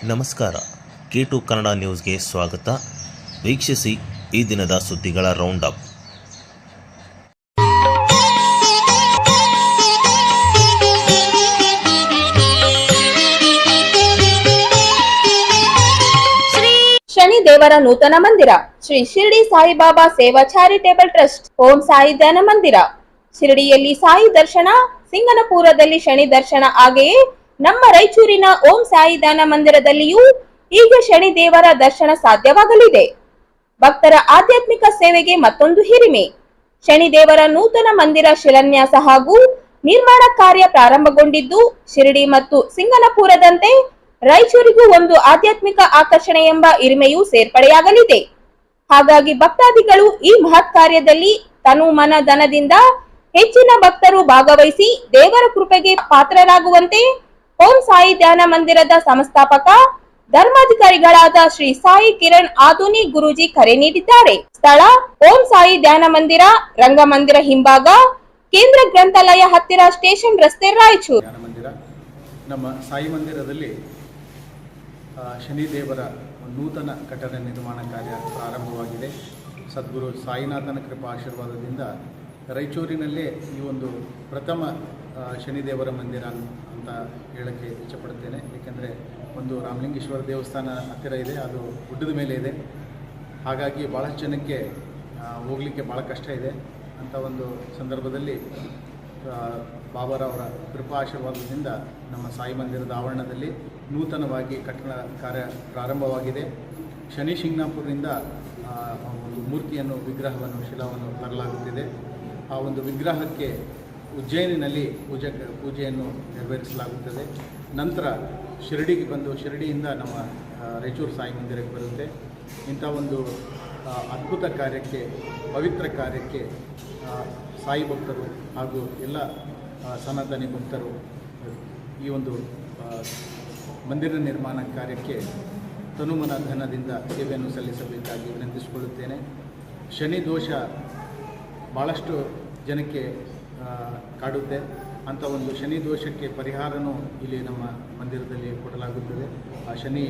ನಮಸ್ಕಾರ. K2 ಕನ್ನಡ ನ್ಯೂಸ್ಗೆ ಸ್ವಾಗತ. ವೀಕ್ಷಿಸಿ ಈ ದಿನದ ಸುದ್ದಿಗಳ ರೌಂಡ್ ಅಪ್. ಶನಿ ದೇವರ ನೂತನ ಮಂದಿರ ಶ್ರೀ ಶಿರಡಿ ಸಾಯಿಬಾಬಾ ಸೇವಾ ಚಾರಿಟೇಬಲ್ ಟ್ರಸ್ಟ್ ಓಂ ಸಾಯಿ ಧ್ಯಾನ ಮಂದಿರ. ಶಿರಡಿಯಲ್ಲಿ ಸಾಯಿ ದರ್ಶನ, ಸಿಂಗನಪುರದಲ್ಲಿ ಶನಿ ದರ್ಶನ, ಹಾಗೆಯೇ ನಮ್ಮ ರಾಯಚೂರಿನ ಓಂ ಸಾಯಿ ಧ್ಯಾನ ಮಂದಿರದಲ್ಲಿಯೂ ಈಗ ಶನಿ ದೇವರ ದರ್ಶನ ಸಾಧ್ಯವಾಗಲಿದೆ. ಭಕ್ತರ ಆಧ್ಯಾತ್ಮಿಕ ಸೇವೆಗೆ ಮತ್ತೊಂದು ಹಿರಿಮೆ. ಶನಿ ದೇವರ ನೂತನ ಮಂದಿರ ಶಿಲಾನ್ಯಾಸ ಹಾಗೂ ನಿರ್ಮಾಣ ಕಾರ್ಯ ಪ್ರಾರಂಭಗೊಂಡಿದ್ದು, ಶಿರಡಿ ಮತ್ತು ಸಿಂಗನಪುರದಂತೆ ರಾಯಚೂರಿಗೂ ಒಂದು ಆಧ್ಯಾತ್ಮಿಕ ಆಕರ್ಷಣೆ ಎಂಬ ಹಿರಿಮೆಯೂ ಸೇರ್ಪಡೆಯಾಗಲಿದೆ. ಹಾಗಾಗಿ ಭಕ್ತಾದಿಗಳು ಈ ಮಹತ್ ಕಾರ್ಯದಲ್ಲಿ ತನು ಮನ ಧನದಿಂದ ಹೆಚ್ಚಿನ ಭಕ್ತರು ಭಾಗವಹಿಸಿ ದೇವರ ಕೃಪೆಗೆ ಪಾತ್ರರಾಗುವಂತೆ ಓಂ ಸಾಯಿ ಧ್ಯಾನ ಮಂದಿರದ ಸಂಸ್ಥಾಪಕ ಧರ್ಮಾಧಿಕಾರಿಗಳಾದ ಶ್ರೀ ಸಾಯಿ ಕಿರಣ್ ಆಧುನಿ ಗುರೂಜಿ ಕರೆ ನೀಡಿದ್ದಾರೆ. ಸ್ಥಳ ಓಂ ಸಾಯಿ ಧ್ಯಾನ ಮಂದಿರ, ರಂಗಮಂದಿರ ಹಿಂಭಾಗ, ಕೇಂದ್ರ ಗ್ರಂಥಾಲಯ ಹತ್ತಿರ, ಸ್ಟೇಷನ್ ರಸ್ತೆ, ರಾಯಚೂರು. ನಮ್ಮ ಸಾಯಿ ಮಂದಿರದಲ್ಲಿ ಶನಿ ದೇವರ ನೂತನ ಕಟ್ಟಡ ನಿರ್ಮಾಣ ಕಾರ್ಯ ಪ್ರಾರಂಭವಾಗಿದೆ. ಸದ್ಗುರು ಸಾಯಿನಾಥನ ಕೃಪಾ ಆಶೀರ್ವಾದದಿಂದ ರಾಯಚೂರಿನಲ್ಲೇ ಈ ಒಂದು ಪ್ರಥಮ ಶನಿದೇವರ ಮಂದಿರ ಅಂತ ಹೇಳೋಕ್ಕೆ ಇಷ್ಟಪಡುತ್ತೇನೆ. ಏಕೆಂದರೆ ಒಂದು ರಾಮಲಿಂಗೇಶ್ವರ ದೇವಸ್ಥಾನ ಹತ್ತಿರ ಇದೆ, ಅದು ಗುಡ್ಡದ ಮೇಲೆ ಇದೆ. ಹಾಗಾಗಿ ಭಾಳಷ್ಟು ಜನಕ್ಕೆ ಹೋಗಲಿಕ್ಕೆ ಭಾಳ ಕಷ್ಟ ಇದೆ. ಅಂಥ ಒಂದು ಸಂದರ್ಭದಲ್ಲಿ ಬಾಬಾರವರ ಕೃಪಾ ಆಶೀರ್ವಾದದಿಂದ ನಮ್ಮ ಸಾಯಿ ಮಂದಿರದ ಆವರಣದಲ್ಲಿ ನೂತನವಾಗಿ ಕಟ್ಟಡ ಕಾರ್ಯ ಪ್ರಾರಂಭವಾಗಿದೆ. ಶನಿ ಶಿಂಗನಾಪುರದಿಂದ ಒಂದು ಮೂರ್ತಿಯನ್ನು, ವಿಗ್ರಹವನ್ನು, ಶಿಲಾವನ್ನು ತರಲಾಗುತ್ತಿದೆ. ಆ ಒಂದು ವಿಗ್ರಹಕ್ಕೆ ಉಜ್ಜಯಿನಿನಲ್ಲಿ ಪೂಜೆಯನ್ನು ನೆರವೇರಿಸಲಾಗುತ್ತದೆ. ನಂತರ ಶಿರಡಿಗೆ ಬಂದು ಶಿರಡಿಯಿಂದ ನಮ್ಮ ರಾಯಚೂರು ಸಾಯಿ ಮಂದಿರಕ್ಕೆ ಬರುತ್ತೆ. ಇಂಥ ಒಂದು ಅದ್ಭುತ ಕಾರ್ಯಕ್ಕೆ, ಪವಿತ್ರ ಕಾರ್ಯಕ್ಕೆ ಸಾಯಿ ಭಕ್ತರು ಹಾಗೂ ಎಲ್ಲ ಸನಾತನಿ ಭಕ್ತರು ಈ ಒಂದು ಮಂದಿರ ನಿರ್ಮಾಣ ಕಾರ್ಯಕ್ಕೆ ತನುಮನ ಧನದಿಂದ ಸೇವೆಯನ್ನು ಸಲ್ಲಿಸಬೇಕಾಗಿ ವಿನಂತಿಸಿಕೊಳ್ಳುತ್ತೇನೆ. ಶನಿ ದೋಷ ಭಾಳಷ್ಟು ಜನಕ್ಕೆ ಕಾಡುತ್ತೆ. ಅಂಥ ಒಂದು ಶನಿ ದೋಷಕ್ಕೆ ಪರಿಹಾರನೂ ಇಲ್ಲಿ ನಮ್ಮ ಮಂದಿರದಲ್ಲಿ ಕೊಡಲಾಗುತ್ತದೆ. ಆ ಶನಿ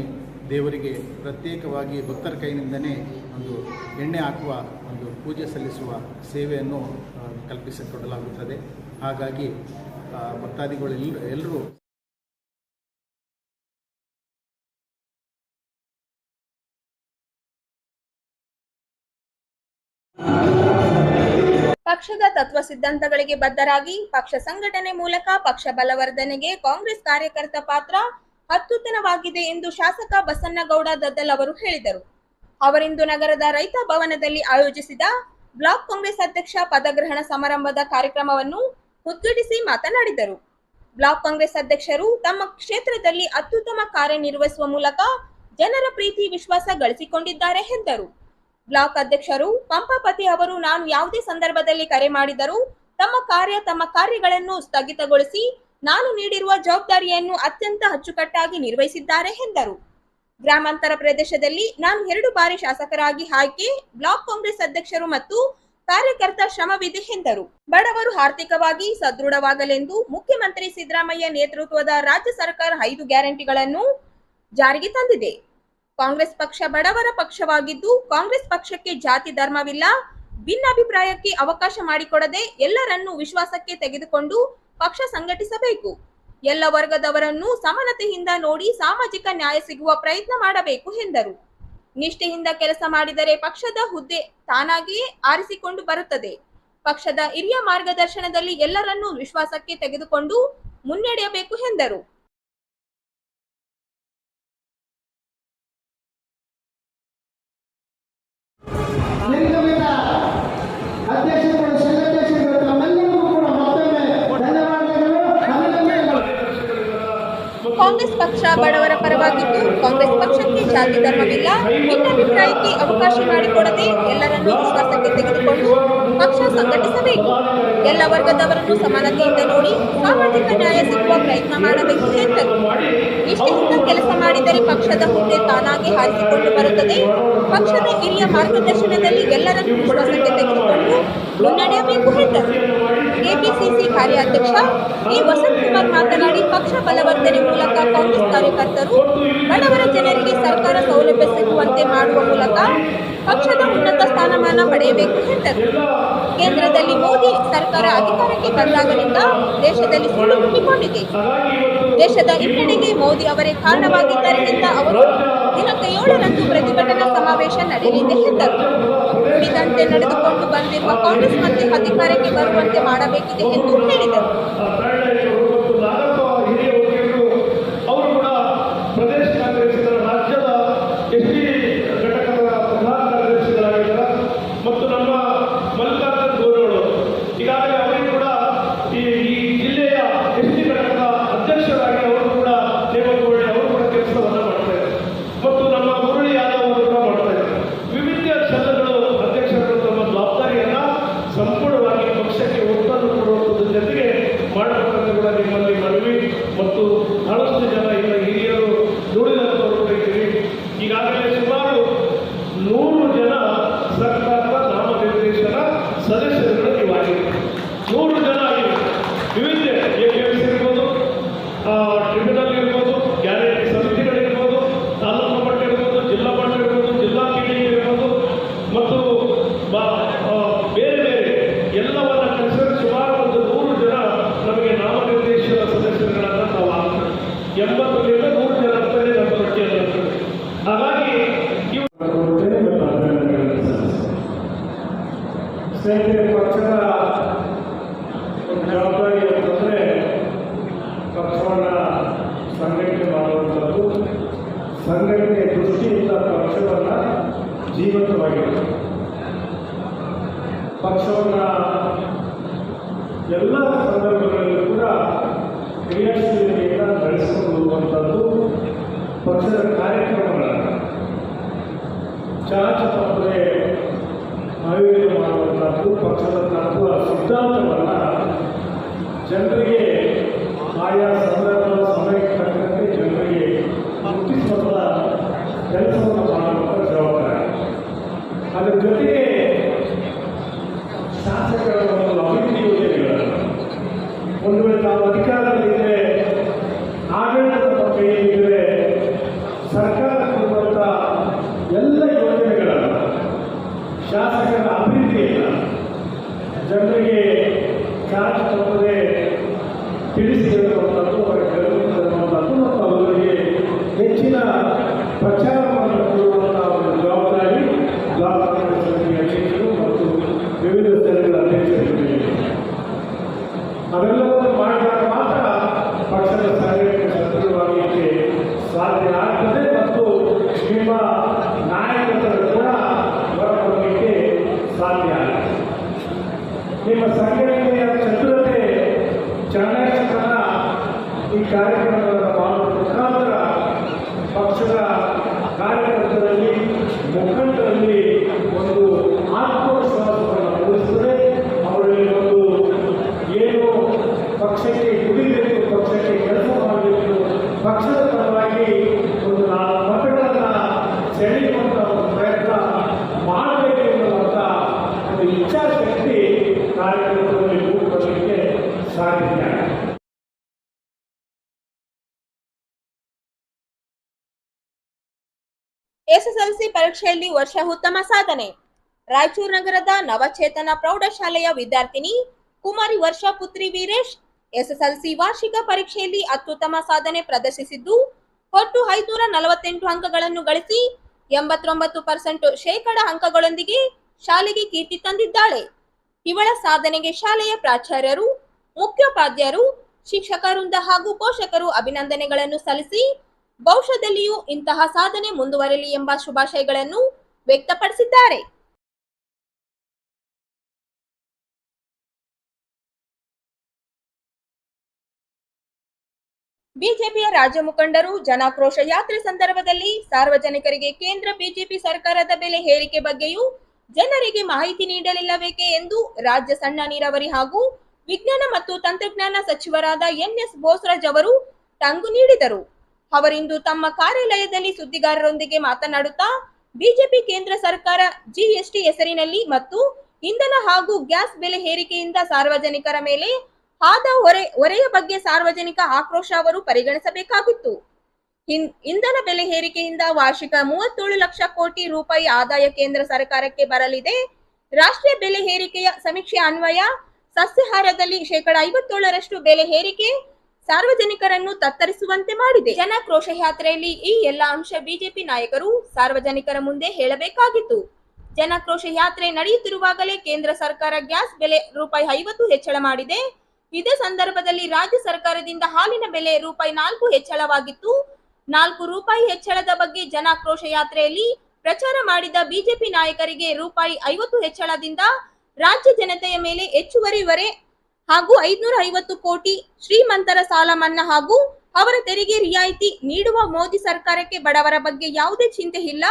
ದೇವರಿಗೆ ಪ್ರತ್ಯೇಕವಾಗಿ ಭಕ್ತರ ಕೈಯಿಂದನೇ ಒಂದು ಎಣ್ಣೆ ಹಾಕುವ ಒಂದು ಪೂಜೆ ಸಲ್ಲಿಸುವ ಸೇವೆಯನ್ನು ಕಲ್ಪಿಸಿಕೊಡಲಾಗುತ್ತದೆ. ಹಾಗಾಗಿ ಭಕ್ತಾದಿಗಳು ಎಲ್ಲರೂ ಪಕ್ಷದ ತತ್ವ ಸಿದ್ಧಾಂತಗಳಿಗೆ ಬದ್ಧರಾಗಿ ಪಕ್ಷ ಸಂಘಟನೆ ಮೂಲಕ ಪಕ್ಷ ಬಲವರ್ಧನೆಗೆ ಕಾಂಗ್ರೆಸ್ ಕಾರ್ಯಕರ್ತ ಪಾತ್ರ ಅತ್ಯುತ್ತಮವಾಗಿದೆ ಎಂದು ಶಾಸಕ ಬಸನ್ನಗೌಡ ದದ್ದಲ್ ಅವರು ಹೇಳಿದರು. ಅವರಿಂದು ನಗರದ ರೈತ ಭವನದಲ್ಲಿ ಆಯೋಜಿಸಿದ ಬ್ಲಾಕ್ ಕಾಂಗ್ರೆಸ್ ಅಧ್ಯಕ್ಷ ಪದಗ್ರಹಣ ಸಮಾರಂಭದ ಕಾರ್ಯಕ್ರಮವನ್ನು ಉದ್ಘಾಟಿಸಿ ಮಾತನಾಡಿದರು. ಬ್ಲಾಕ್ ಕಾಂಗ್ರೆಸ್ ಅಧ್ಯಕ್ಷರು ತಮ್ಮ ಕ್ಷೇತ್ರದಲ್ಲಿ ಅತ್ಯುತ್ತಮ ಕಾರ್ಯನಿರ್ವಹಿಸುವ ಮೂಲಕ ಜನರ ಪ್ರೀತಿ ವಿಶ್ವಾಸ ಗಳಿಸಿಕೊಂಡಿದ್ದಾರೆ ಎಂದರು. ಬ್ಲಾಕ್ ಅಧ್ಯಕ್ಷರು ಪಂಪಾಪತಿ ಅವರು ನಾನು ಯಾವುದೇ ಸಂದರ್ಭದಲ್ಲಿ ಕರೆ ಮಾಡಿದರೂ ತಮ್ಮ ಕಾರ್ಯಗಳನ್ನು ಸ್ಥಗಿತಗೊಳಿಸಿ ನಾನು ನೀಡಿರುವ ಜವಾಬ್ದಾರಿಯನ್ನು ಅತ್ಯಂತ ಅಚ್ಚುಕಟ್ಟಾಗಿ ನಿರ್ವಹಿಸಿದ್ದಾರೆ ಎಂದರು. ಗ್ರಾಮಾಂತರ ಪ್ರದೇಶದಲ್ಲಿ ನಾನು 2 ಬಾರಿ ಶಾಸಕರಾಗಿ ಆಯ್ಕೆ, ಬ್ಲಾಕ್ ಕಾಂಗ್ರೆಸ್ ಅಧ್ಯಕ್ಷರು ಮತ್ತು ಕಾರ್ಯಕರ್ತ ಶ್ರಮವಿದೆ ಎಂದರು. ಬಡವರು ಆರ್ಥಿಕವಾಗಿ ಸದೃಢವಾಗಲೆಂದು ಮುಖ್ಯಮಂತ್ರಿ ಸಿದ್ದರಾಮಯ್ಯ ನೇತೃತ್ವದ ರಾಜ್ಯ ಸರ್ಕಾರ 5 ಗ್ಯಾರಂಟಿಗಳನ್ನು ಜಾರಿಗೆ ತಂದಿದೆ. ಕಾಂಗ್ರೆಸ್ ಪಕ್ಷ ಬಡವರ ಪಕ್ಷವಾಗಿದ್ದು, ಕಾಂಗ್ರೆಸ್ ಪಕ್ಷಕ್ಕೆ ಜಾತಿ ಧರ್ಮವಿಲ್ಲ, ಭಿನ್ನಾಭಿಪ್ರಾಯಕ್ಕೆ ಅವಕಾಶ ಮಾಡಿಕೊಡದೆ ಎಲ್ಲರನ್ನೂ ವಿಶ್ವಾಸಕ್ಕೆ ತೆಗೆದುಕೊಂಡು ಪಕ್ಷ ಸಂಘಟಿಸಬೇಕು. ಎಲ್ಲ ವರ್ಗದವರನ್ನು ಸಮಾನತೆಯಿಂದ ನೋಡಿ ಸಾಮಾಜಿಕ ನ್ಯಾಯ ಸಿಗುವ ಪ್ರಯತ್ನ ಮಾಡಬೇಕು ಎಂದರು. ನಿಷ್ಠೆಯಿಂದ ಕೆಲಸ ಮಾಡಿದರೆ ಪಕ್ಷದ ಹುದ್ದೆ ತಾನಾಗಿಯೇ ಆರಿಸಿಕೊಂಡು ಬರುತ್ತದೆ. ಪಕ್ಷದ ಹಿರಿಯ ಮಾರ್ಗದರ್ಶನದಲ್ಲಿ ಎಲ್ಲರನ್ನೂ ವಿಶ್ವಾಸಕ್ಕೆ ತೆಗೆದುಕೊಂಡು ಮುನ್ನಡೆಯಬೇಕು ಎಂದರು. ಕಾಂಗ್ರೆಸ್ ಪಕ್ಷ ಬಡವರ ಪರವಾಗಿದ್ದು, ಕಾಂಗ್ರೆಸ್ ಪಕ್ಷಕ್ಕೆ ಜಾತಿ ಧರ್ಮವಿಲ್ಲ, ಭಿನ್ನಾಭಿಪ್ರಾಯಕ್ಕೆ ಅವಕಾಶ ಮಾಡಿಕೊಡದೆ ಎಲ್ಲರನ್ನೂ ವಿಶ್ವಾಸಕ್ಕೆ ತೆಗೆದುಕೊಂಡು ಪಕ್ಷ ಸಂಘಟಿಸಬೇಕು. ಎಲ್ಲ ವರ್ಗದವರನ್ನು ಸಮಾನತೆಯಿಂದ ನೋಡಿ ಸಾಮಾಜಿಕ ನ್ಯಾಯ ಸಿಗುವ ಪ್ರಯತ್ನ ಮಾಡಬೇಕು ಎಂದರು. ನಿಷ್ಠೆಯಿಂದ ಕೆಲಸ ಮಾಡಿದರೆ ಪಕ್ಷದ ಹುದ್ದೆ ತಾನಾಗಿ ಆರಿಸಿಕೊಂಡು ಬರುತ್ತದೆ. ಪಕ್ಷದ ಹಿರಿಯ ಮಾರ್ಗದರ್ಶನದಲ್ಲಿ ಎಲ್ಲರನ್ನೂ ವಿಶ್ವಾಸಕ್ಕೆ ತೆಗೆದುಕೊಂಡು ಮುನ್ನಡೆಯಬೇಕು ಎಂದರು. ಕೆಪಿಸಿಸಿ ಕಾರ್ಯಾಧ್ಯಕ್ಷ ಎ ವಸಂತಕುಮಾರ್ ಮಾತನಾಡಿ, ಪಕ್ಷ ಬಲವರ್ಧನೆ ಮೂಲಕ ಕಾಂಗ್ರೆಸ್ ಕಾರ್ಯಕರ್ತರು ಬಡವರ ಜನರಿಗೆ ಸರ್ಕಾರ ಸೌಲಭ್ಯ ಸಿಗುವಂತೆ ಮಾಡುವ ಮೂಲಕ ಪಕ್ಷದ ಉನ್ನತ ಸ್ಥಾನಮಾನ ಪಡೆಯಬೇಕು ಎಂದರು. ಕೇಂದ್ರದಲ್ಲಿ ಮೋದಿ ಸರ್ಕಾರ ಅಧಿಕಾರಕ್ಕೆ ಬಂದಾಗಲಿಂದ ದೇಶದಲ್ಲಿ ಸುಳ್ಳು ತುಂಬಿಕೊಂಡಿದೆ. ದೇಶದ ಹಿನ್ನಡೆಗೆ ಮೋದಿ ಅವರೇ ಕಾರಣವಾಗಿದ್ದಾರೆ ಎಂದ ಅವರು, ದಿನಾಂಕ 7ರಂದು ಪ್ರತಿಭಟನಾ ಸಮಾವೇಶ ನಡೆಯಲಿದೆ ಎಂದರು. ನುಡಿದಂತೆ ನಡೆದುಕೊಂಡು ಬಂದಿರುವ ಕಾಂಗ್ರೆಸ್ ಮತ್ತೆ ಅಧಿಕಾರಕ್ಕೆ ಬರುವಂತೆ ಮಾಡಬೇಕಿದೆ ಎಂದು ಹೇಳಿದರು. ಮತ್ತು ನಮ್ಮ ಮಲ್ಲಿಕಾರ್ಜುನ ಗೋರವರು ಈಗಾಗಲೇ ಅವರಿಗೆ ಕೂಡ ಈ ಜಿಲ್ಲೆಯ ಎಸ್ಟಿ ಘಟಕದ ಅಧ್ಯಕ್ಷರಾಗಿ ಅವರು ಕೂಡ ನೇಮಕಗೊಂಡು ಅವರು ಕೂಡ ಕೆಲಸವನ್ನು ಮಾಡ್ತಾರೆ. ಮತ್ತು ನಮ್ಮ ಮುರಳಿ ಯಾದವ್ ಅವರು ಕೂಡ ಮಾಡ್ತಾರೆ. ವಿವಿಧ ಕ್ಷೇತ್ರಗಳು ಅಧ್ಯಕ್ಷರು ತಮ್ಮ ಜವಾಬ್ದಾರಿಯನ್ನ ಸಂಪೂರ್ಣವಾಗಿ ಪಕ್ಷಕ್ಕೆ ಒತ್ತನ್ನು ಕೊಡುವುದರ ಜೊತೆಗೆ ಮಾಡಬೇಕಂತ ಕೂಡ ನಿಮ್ಮಲ್ಲಿ ಮನವಿ ಮತ್ತು ಬಹಳಷ್ಟು ಜನ ಇಲ್ಲ ಹಿರಿಯರು ನುಡಿದಂತವರು ಕೂಡ ಇದ್ದೀವಿ. ಈಗಾಗಲೇ ಸುಮಾರು 100 ಜನ ಸರ್ಕಾರದ ನಾಮನಿರ್ದೇಶನ ಸದಸ್ಯರುಗಳು ನೀವಾಗಿವೆ. 100 ಜನ ಆಗಿವೆ. ವಿವಿಧ APMC ಇರ್ಬೋದು, ಟ್ರಿಬ್ಯುನಲ್ ಇರ್ಬೋದು, ಗ್ಯಾರಂಟಿ ಸಮಿತಿಗಳಿರ್ಬೋದು, ತಾಲೂಕು ಮಟ್ಟ ಇರ್ಬೋದು, ಜಿಲ್ಲಾ ಮಟ್ಟ ಇರ್ಬೋದು, ಜಿಲ್ಲಾ KDI ಇರ್ಬೋದು ಮತ್ತು ಬೇರೆ ಬೇರೆ ಎಲ್ಲವನ್ನ ಕಲಿಸಿದ್ರೆ ಸುಮಾರು ಒಂದು 100 ಜನ ನಮಗೆ ನಾಮನಿರ್ದೇಶನ ಸದಸ್ಯರುಗಳನ್ನು ನಾವು ಆಗ್ತದೆ. 80ರಿಂದ 100 ಜನ ಅಂತಲೇ ನಮ್ಮ ಪಟ್ಟಿಯಲ್ಲಿ. ಹಾಗಾಗಿ ಸ್ನೇಹಿತರೆ, ಪಕ್ಷದ ಜವಾಬ್ದಾರಿ ಅಂತಂದರೆ ಪಕ್ಷವನ್ನು ಸಂಘಟನೆ ಮಾಡುವಂಥದ್ದು, ಸಂಘಟನೆ ದೃಷ್ಟಿಯಿಂದ ಪಕ್ಷವನ್ನು ಜೀವಂತವಾಗಿರುತ್ತೆ. ಪಕ್ಷವನ್ನು ಎಲ್ಲ ಸಂದರ್ಭಗಳಲ್ಲೂ ಕೂಡ ಕ್ರಿಯಾಶೀಲತೆಯಿಂದ ನಡೆಸಿಕೊಂಡು ಹೋಗುವಂಥದ್ದು, ಪಕ್ಷದ ಕಾರ್ಯಕ್ರಮಗಳನ್ನು ಚಾಚ ತಪ್ಪದೆ ಆಯೋಜನೆ ಮಾಡುವಂಥದ್ದು, ಪಕ್ಷದ ತತ್ವ ಸಿದ್ಧಾಂತವನ್ನು ಜನರಿಗೆ ಆಯಾ ಸಂದರ್ಭ ಸಮಯಕ್ಕೆ ತಕ್ಕಂತೆ ಜನರಿಗೆ ಮುಟ್ಟಿಸುವಂಥ ಕೆಲಸವನ್ನು ಮಾಡುವಂಥ ಜವಾಬ್ದಾರಿ. ಅದರ ಜೊತೆಗೆ ಶಾಸಕರ ಒಂದು ಅಭಿವೃದ್ಧಿ ಯೋಜನೆಗಳನ್ನು ಒಂದು ವೇಳೆ ನಾವು ಅಧಿಕಾರದಲ್ಲಿದ್ದರೆ, ಆಡಳಿತದ ಕೈಯಲ್ಲಿದ್ದರೆ ಸರ್ಕಾರ ಕೊಡುವಂಥ ಎಲ್ಲ ಯೋಜನೆಗಳನ್ನು, ಶಾಸಕರ ಅಭಿವೃದ್ಧಿಯನ್ನು ಜನರಿಗೆ ಚಾರ್ಜ್ ತಪ್ಪದೆ ತಿಳಿಸಿ ಹೇಳುವಂಥದ್ದು, ಅವರಿಗೆ ತರುವಂಥದ್ದು ಮತ್ತು ಅವರಿಗೆ ಹೆಚ್ಚಿನ ಪ್ರಚಾರವನ್ನು ಕೊಡುವಂಥ ಒಂದು ಜವಾಬ್ದಾರಿ ಬ್ಲಾಕ್ ಕಾಂಗ್ರೆಸ್ ಸಮಿತಿ ಅಧ್ಯಕ್ಷರು ಮತ್ತು ವಿವಿಧ ಸ್ಥಳಗಳ ಅಧ್ಯಕ್ಷರಿಗೆ. ಅವೆಲ್ಲವನ್ನು ಮಾಡಿದಾಗ ಮಾತ್ರ ಪಕ್ಷದ ಸಂಘಟನೆ ಸದೃಢವಾಗಲಿಕ್ಕೆ ಸಾಧ್ಯ ಆಗ್ತದೆ ಮತ್ತು ನಿಮ್ಮ ನಾಯಕತ್ವದ ಕೂಡ ಹೊರಬರಲಿಕ್ಕೆ ಸಾಧ್ಯ ಆಗುತ್ತೆ. ನಿಮ್ಮ ಸಂಘಟನೆಯ ಚತುರತೆ, ಚಾಣಾಕ್ಷತನ ಈ ಕಾರ್ಯಕ್ರಮಗಳನ್ನು ಮಾಡುವ ಮುಖಾಂತರ ಪಕ್ಷದ ಕಾರ್ಯಕರ್ತರಲ್ಲಿ, ಮುಖಂಡರಲ್ಲಿ ಒಂದು ಆತ್ಮವಿಶ್ವಾಸವನ್ನು ಮೂಡಿಸುತ್ತದೆ. ಅವರಲ್ಲಿ ಒಂದು ಏನು ಪಕ್ಷಕ್ಕೆ ದುಡಿಬೇಕು, ಪಕ್ಷಕ್ಕೆ ಕೆಲಸ ಮಾಡಬೇಕು, ಪಕ್ಷದ ಪರವಾಗಿ ಒಂದು ಮತಗಳನ್ನು ಸೆಳೆಯುವಂಥ ಒಂದು ಪ್ರಯತ್ನ ಮಾಡಬೇಕು ಎನ್ನುವಂಥ ಒಂದು ಇಚ್ಛಾಶಕ್ತಿ ಕಾರ್ಯಕ್ರಮದಲ್ಲಿ ಮೂಡಿಬರಲಿಕ್ಕೆ ಸಾಧ್ಯ. ಎಸ್ಎಸ್ಎಲ್ಸಿ ಪರೀಕ್ಷೆಯಲ್ಲಿ ವರ್ಷ ಉತ್ತಮ ಸಾಧನೆ. ರಾಯಚೂರು ನಗರದ ನವಚೇತನ ಪ್ರೌಢಶಾಲೆಯ ವಿದ್ಯಾರ್ಥಿನಿ ಕುಮಾರಿ ವರ್ಷ ಪುತ್ರಿ ವೀರೇಶ್ ಎಸ್ಎಸ್ಎಲ್ಸಿ ವಾರ್ಷಿಕ ಪರೀಕ್ಷೆಯಲ್ಲಿ ಅತ್ಯುತ್ತಮ ಸಾಧನೆ ಪ್ರದರ್ಶಿಸಿದ್ದು, ಒಟ್ಟು 548 ಅಂಕಗಳನ್ನು ಗಳಿಸಿ 89% ಅಂಕಗಳೊಂದಿಗೆ ಶಾಲೆಗೆ ಕೀರ್ತಿ ತಂದಿದ್ದಾಳೆ. ಇವಳ ಸಾಧನೆಗೆ ಶಾಲೆಯ ಪ್ರಾಚಾರ್ಯರು, ಮುಖ್ಯೋಪಾಧ್ಯಾಯರು, ಶಿಕ್ಷಕ ವೃಂದ ಹಾಗೂ ಪೋಷಕರು ಅಭಿನಂದನೆಗಳನ್ನು ಸಲ್ಲಿಸಿ ಭವಿಷ್ಯದಲ್ಲಿಯೂ ಇಂತಹ ಸಾಧನೆ ಮುಂದುವರೆಯಲಿ ಎಂಬ ಶುಭಾಶಯಗಳನ್ನು ವ್ಯಕ್ತಪಡಿಸಿದ್ದಾರೆ. ಬಿಜೆಪಿಯ ರಾಜ್ಯ ಮುಖಂಡರು ಜನಾಕ್ರೋಶ ಯಾತ್ರೆ ಸಂದರ್ಭದಲ್ಲಿ ಸಾರ್ವಜನಿಕರಿಗೆ ಕೇಂದ್ರ ಬಿಜೆಪಿ ಸರ್ಕಾರದ ಬೆಲೆ ಏರಿಕೆ ಬಗ್ಗೆಯೂ ಜನರಿಗೆ ಮಾಹಿತಿ ನೀಡಲಿಲ್ಲಬೇಕೆ ಎಂದು ರಾಜ್ಯ ಸಣ್ಣ ನೀರಾವರಿ ಹಾಗೂ ವಿಜ್ಞಾನ ಮತ್ತು ತಂತ್ರಜ್ಞಾನ ಸಚಿವರಾದ ಎನ್ಎಸ್ ಬೋಸರಾಜ್ ಅವರು ಟಂಗು ನೀಡಿದರು. ಅವರಿಂದು ತಮ್ಮ ಕಾರ್ಯಾಲಯದಲ್ಲಿ ಸುದ್ದಿಗಾರರೊಂದಿಗೆ ಮಾತನಾಡುತ್ತಾ ಬಿಜೆಪಿ ಕೇಂದ್ರ ಸರ್ಕಾರ ಜಿಎಸ್ಟಿ ಹೆಸರಿನಲ್ಲಿ ಮತ್ತು ಇಂಧನ ಹಾಗೂ ಗ್ಯಾಸ್ ಬೆಲೆ ಏರಿಕೆಯಿಂದ ಸಾರ್ವಜನಿಕರ ಮೇಲೆ ಆದ ಹೊರೆಯ ಬಗ್ಗೆ ಸಾರ್ವಜನಿಕ ಆಕ್ರೋಶ ಅವರು ಪರಿಗಣಿಸಬೇಕಾಗಿತ್ತು. ಇಂಧನ ಬೆಲೆ ಏರಿಕೆಯಿಂದ ವಾರ್ಷಿಕ 37 ಲಕ್ಷ ಕೋಟಿ ರೂಪಾಯಿ ಆದಾಯ ಕೇಂದ್ರ ಸರ್ಕಾರಕ್ಕೆ ಬರಲಿದೆ. ರಾಷ್ಟ್ರೀಯ ಬೆಲೆ ಏರಿಕೆಯ ಸಮೀಕ್ಷೆ ಅನ್ವಯ ಸಸ್ಯಾಹಾರದಲ್ಲಿ ಶೇಕಡ 57ರಷ್ಟು ಬೆಲೆ ಏರಿಕೆ ಸಾರ್ವಜನಿಕರನ್ನು ತತ್ತರಿಸುವಂತೆ ಮಾಡಿದೆ. ಜನಾಕ್ರೋಶ ಯಾತ್ರೆಯಲ್ಲಿ ಈ ಎಲ್ಲ ಅಂಶ ಬಿಜೆಪಿ ನಾಯಕರು ಸಾರ್ವಜನಿಕರ ಮುಂದೆ ಹೇಳಬೇಕಾಗಿತ್ತು. ಜನಾಕ್ರೋಶ ಯಾತ್ರೆ ನಡೆಯುತ್ತಿರುವಾಗಲೇ ಕೇಂದ್ರ ಸರ್ಕಾರ ಗ್ಯಾಸ್ ಬೆಲೆ ₹50 ಹೆಚ್ಚಳ ಮಾಡಿದೆ. ಇದೇ ಸಂದರ್ಭದಲ್ಲಿ ರಾಜ್ಯ ಸರ್ಕಾರದಿಂದ ಹಾಲಿನ ಬೆಲೆ ₹4 ಹೆಚ್ಚಳವಾಗಿತ್ತು. ₹4 ಹೆಚ್ಚಳದ ಬಗ್ಗೆ ಜನಾಕ್ರೋಶ ಯಾತ್ರೆಯಲ್ಲಿ ಪ್ರಚಾರ ಮಾಡಿದ ಬಿಜೆಪಿ ನಾಯಕರಿಗೆ ₹50 ಹೆಚ್ಚಳದಿಂದ ರಾಜ್ಯ ಜನತೆಯ ಮೇಲೆ ಹೆಚ್ಚುವರಿ ಹೊರೆ ಹಾಗೂ 550 ಕೋಟಿ ಶ್ರೀಮಂತರ ಸಾಲ ಮನ್ನಾ ಹಾಗೂ ಅವರ ತೆರಿಗೆ ರಿಯಾಯಿತಿ ನೀಡುವ ಮೋದಿ ಸರ್ಕಾರಕ್ಕೆ ಬಡವರ ಬಗ್ಗೆ ಯಾವುದೇ ಚಿಂತೆ ಇಲ್ಲ.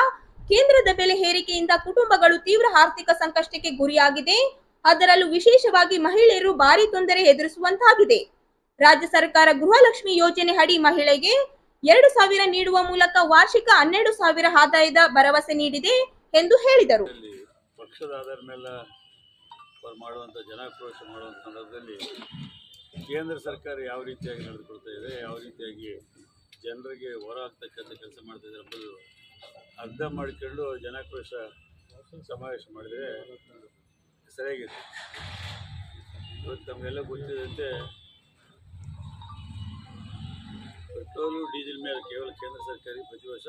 ಕೇಂದ್ರದ ಬೆಲೆ ಏರಿಕೆಯಿಂದ ಕುಟುಂಬಗಳು ತೀವ್ರ ಆರ್ಥಿಕ ಸಂಕಷ್ಟಕ್ಕೆ ಗುರಿಯಾಗಿದೆ. ಅದರಲ್ಲೂ ವಿಶೇಷವಾಗಿ ಮಹಿಳೆಯರು ಭಾರಿ ತೊಂದರೆ ಎದುರಿಸುವಂತಾಗಿದೆ. ರಾಜ್ಯ ಸರ್ಕಾರ ಗೃಹಲಕ್ಷ್ಮಿ ಯೋಜನೆ ಅಡಿ ಮಹಿಳೆಗೆ 2,000 ನೀಡುವ ಮೂಲಕ ವಾರ್ಷಿಕ 12,000 ಆದಾಯದ ಭರವಸೆ ನೀಡಿದೆ ಎಂದು ಹೇಳಿದರು. ಪಕ್ಷದ ಆಧಾರ ಮೇಲೆ ಮಾಡುವಂಥ ಜನಾಕ್ರೋಶ ಮಾಡುವಂಥ ಸಂದರ್ಭದಲ್ಲಿ ಕೇಂದ್ರ ಸರ್ಕಾರ ಯಾವ ರೀತಿಯಾಗಿ ನಡೆದುಕೊಳ್ತಾ ಇದೆ, ಯಾವ ರೀತಿಯಾಗಿ ಜನರಿಗೆ ಹೊರ ಆಗ್ತಕ್ಕಂಥ ಕೆಲಸ ಮಾಡ್ತಾ ಇದೆ ಎಂಬುದು ಅರ್ಥ ಮಾಡಿಕೊಂಡು ಜನಾಕ್ರೋಶ ಸಮಾವೇಶ ಮಾಡಿದರೆ ಸರಿಯಾಗಿದೆ. ಇವತ್ತು ನಮಗೆಲ್ಲ ಗೊತ್ತಿದಂತೆ ಪೆಟ್ರೋಲು ಡೀಸೆಲ್ ಮೇಲೆ ಕೇವಲ ಕೇಂದ್ರ ಸರ್ಕಾರಿ ಪ್ರತಿ ವರ್ಷ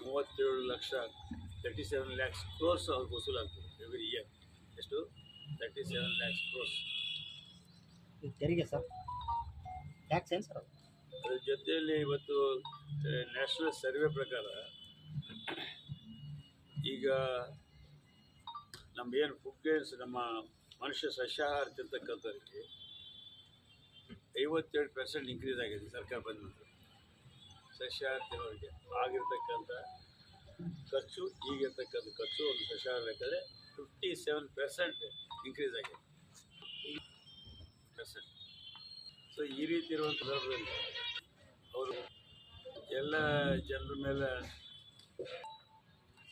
37 lakhs crores ಅವ್ರಿಗೆ ವಸೂಲಾಗ್ತದೆ ಎವ್ರಿ ಇಯರ್. ಎಷ್ಟು? 37 lakhs crores ತೆರಿಗೆ ಸರ್, ಟ್ಯಾಕ್ಸ್ ಏನು ಸರ್? ಅದರ ಜೊತೆಯಲ್ಲಿ ಇವತ್ತು ನ್ಯಾಷನಲ್ ಸರ್ವೆ ಪ್ರಕಾರ ಈಗ ನಮ್ಗೇನು ಫುಡ್ ಗೇನ್ಸ್ ನಮ್ಮ ಮನುಷ್ಯ ಸಸ್ಯಾಹಾರ ತಿಂತಕ್ಕಂಥವ್ರಿಗೆ 57% ಇನ್ಕ್ರೀಸ್ ಆಗಿದೆ ಸರ್ಕಾರ ಬಂದ ನಂತರ. ಸಸ್ಯಾಹಾರ ತಿನ್ನೋರಿಗೆ ಆಗಿರ್ತಕ್ಕಂಥ ಖರ್ಚು ಈಗಿರ್ತಕ್ಕಂಥ ಖರ್ಚು ಒಂದು ಸಸ್ಯಾಹಾರ ಲೆಕ್ಕದಲ್ಲಿ 57% ಇನ್ಕ್ರೀಸ್ ಆಗಿದೆ. ಸೊ ಈ ರೀತಿ ಇರುವಂಥ ಸಂದರ್ಭದಲ್ಲಿ ಅವರು ಎಲ್ಲ ಜನರ ಮೇಲೆ